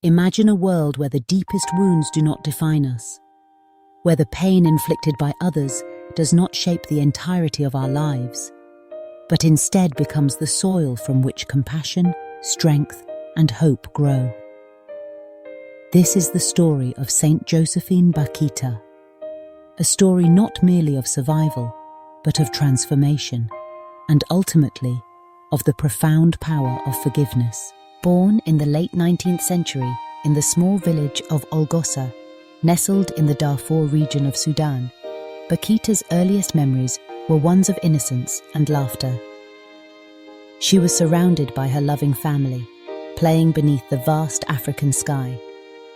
Imagine a world where the deepest wounds do not define us, where the pain inflicted by others does not shape the entirety of our lives, but instead becomes the soil from which compassion, strength, and hope grow. This is the story of Saint Josephine Bakhita, a story not merely of survival, but of transformation, and ultimately, of the profound power of forgiveness. Born in the late 19th century in the small village of Olgossa, nestled in the Darfur region of Sudan, Bakhita's earliest memories were ones of innocence and laughter. She was surrounded by her loving family, playing beneath the vast African sky,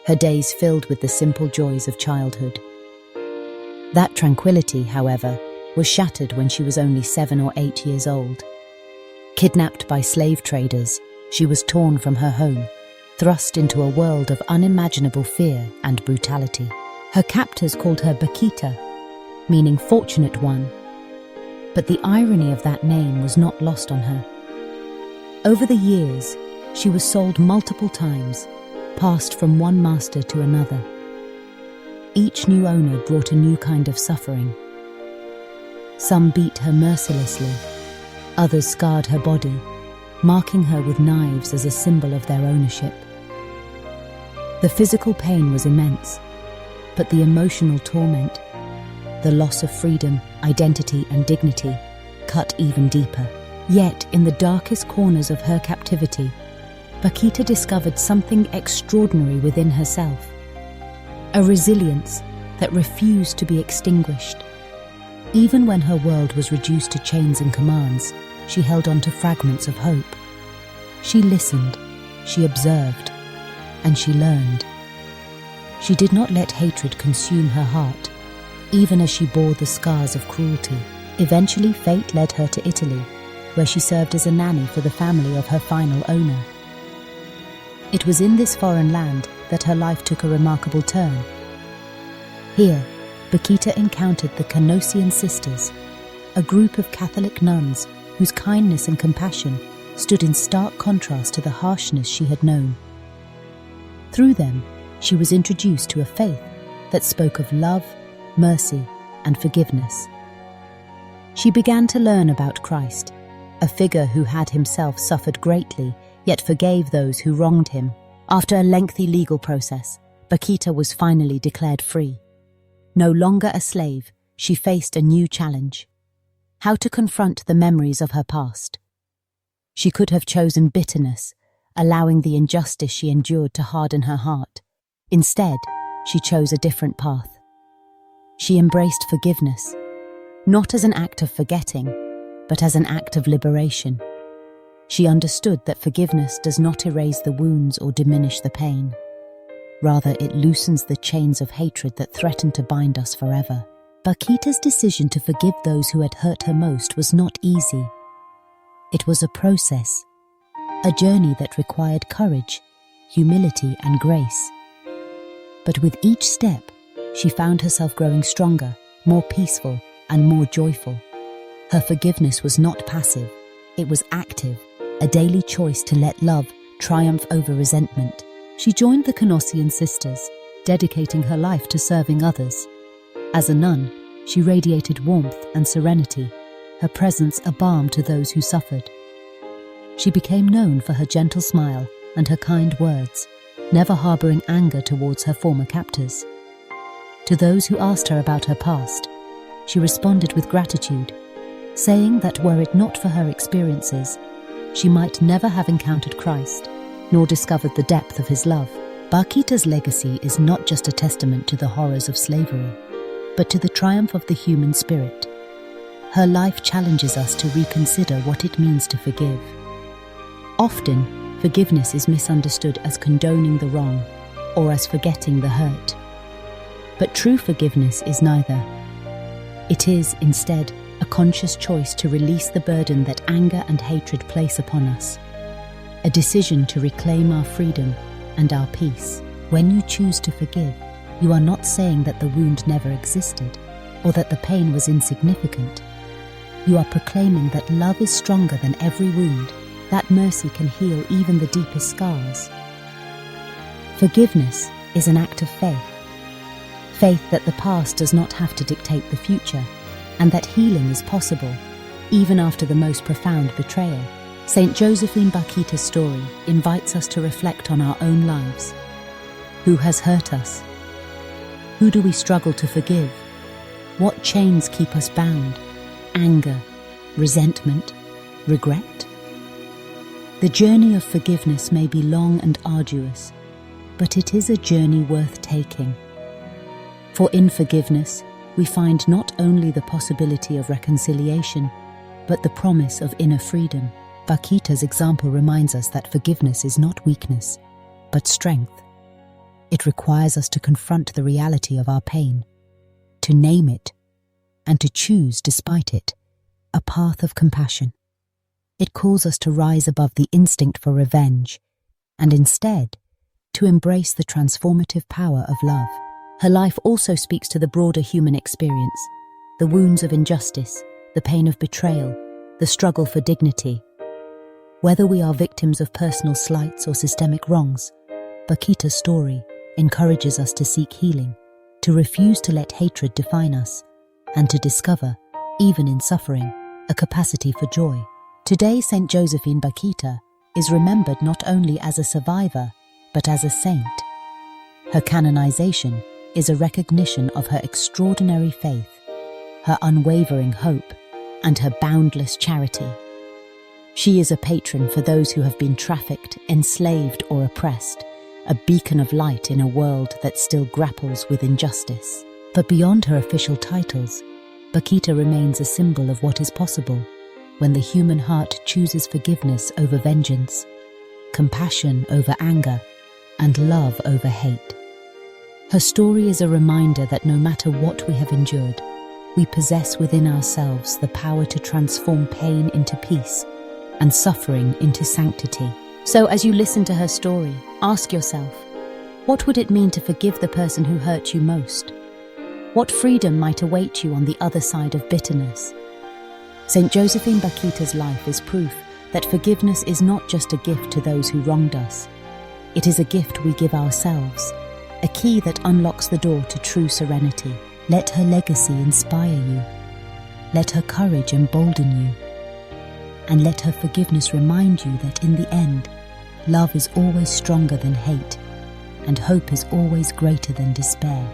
her days filled with the simple joys of childhood. That tranquility, however, was shattered when she was only 7 or 8 years old. Kidnapped by slave traders, she was torn from her home, thrust into a world of unimaginable fear and brutality. Her captors called her Bakhita, meaning fortunate one, but the irony of that name was not lost on her. Over the years, she was sold multiple times, passed from one master to another. Each new owner brought a new kind of suffering. Some beat her mercilessly, others scarred her body, marking her with knives as a symbol of their ownership. The physical pain was immense, but the emotional torment, the loss of freedom, identity, and dignity, cut even deeper. Yet, in the darkest corners of her captivity, Bakhita discovered something extraordinary within herself, a resilience that refused to be extinguished. Even when her world was reduced to chains and commands, she held on to fragments of hope. She listened, she observed, and she learned. She did not let hatred consume her heart, even as she bore the scars of cruelty. Eventually, fate led her to Italy, where she served as a nanny for the family of her final owner. It was in this foreign land that her life took a remarkable turn. Here, Bakhita encountered the Canossian Sisters, a group of Catholic nuns whose kindness and compassion stood in stark contrast to the harshness she had known. Through them, she was introduced to a faith that spoke of love, mercy, and forgiveness. She began to learn about Christ, a figure who had himself suffered greatly, yet forgave those who wronged him. After a lengthy legal process, Bakhita was finally declared free. No longer a slave, she faced a new challenge: how to confront the memories of her past. She could have chosen bitterness, allowing the injustice she endured to harden her heart. Instead, she chose a different path. She embraced forgiveness, not as an act of forgetting, but as an act of liberation. She understood that forgiveness does not erase the wounds or diminish the pain. Rather, it loosens the chains of hatred that threaten to bind us forever. Bakhita's decision to forgive those who had hurt her most was not easy. It was a process, a journey that required courage, humility, and grace. But with each step, she found herself growing stronger, more peaceful, and more joyful. Her forgiveness was not passive, it was active, a daily choice to let love triumph over resentment. She joined the Canossian Sisters, dedicating her life to serving others. As a nun, she radiated warmth and serenity, her presence a balm to those who suffered. She became known for her gentle smile and her kind words, never harboring anger towards her former captors. To those who asked her about her past, she responded with gratitude, saying that were it not for her experiences, she might never have encountered Christ, nor discovered the depth of his love. Bakhita's legacy is not just a testament to the horrors of slavery, but to the triumph of the human spirit. Her life challenges us to reconsider what it means to forgive. Often, forgiveness is misunderstood as condoning the wrong or as forgetting the hurt. But true forgiveness is neither. It is, instead, a conscious choice to release the burden that anger and hatred place upon us. A decision to reclaim our freedom and our peace. When you choose to forgive, you are not saying that the wound never existed or that the pain was insignificant. You are proclaiming that love is stronger than every wound, that mercy can heal even the deepest scars. Forgiveness is an act of faith. Faith that the past does not have to dictate the future, and that healing is possible, even after the most profound betrayal. Saint Josephine Bakhita's story invites us to reflect on our own lives. Who has hurt us? Who do we struggle to forgive? What chains keep us bound? Anger, resentment, regret? The journey of forgiveness may be long and arduous, but it is a journey worth taking. For in forgiveness, we find not only the possibility of reconciliation, but the promise of inner freedom. Bakhita's example reminds us that forgiveness is not weakness, but strength. It requires us to confront the reality of our pain, to name it, and to choose, despite it, a path of compassion. It calls us to rise above the instinct for revenge, and instead, to embrace the transformative power of love. Her life also speaks to the broader human experience, the wounds of injustice, the pain of betrayal, the struggle for dignity. Whether we are victims of personal slights or systemic wrongs, Bakhita's story encourages us to seek healing, to refuse to let hatred define us, and to discover, even in suffering, a capacity for joy. Today, Saint Josephine Bakhita is remembered not only as a survivor, but as a saint. Her canonization is a recognition of her extraordinary faith, her unwavering hope, and her boundless charity. She is a patron for those who have been trafficked, enslaved, or oppressed, a beacon of light in a world that still grapples with injustice. But beyond her official titles, Bakhita remains a symbol of what is possible when the human heart chooses forgiveness over vengeance, compassion over anger, and love over hate. Her story is a reminder that no matter what we have endured, we possess within ourselves the power to transform pain into peace and suffering into sanctity. So as you listen to her story, ask yourself, what would it mean to forgive the person who hurt you most? What freedom might await you on the other side of bitterness? Saint Josephine Bakhita's life is proof that forgiveness is not just a gift to those who wronged us. It is a gift we give ourselves, a key that unlocks the door to true serenity. Let her legacy inspire you. Let her courage embolden you. And let her forgiveness remind you that in the end, love is always stronger than hate, and hope is always greater than despair.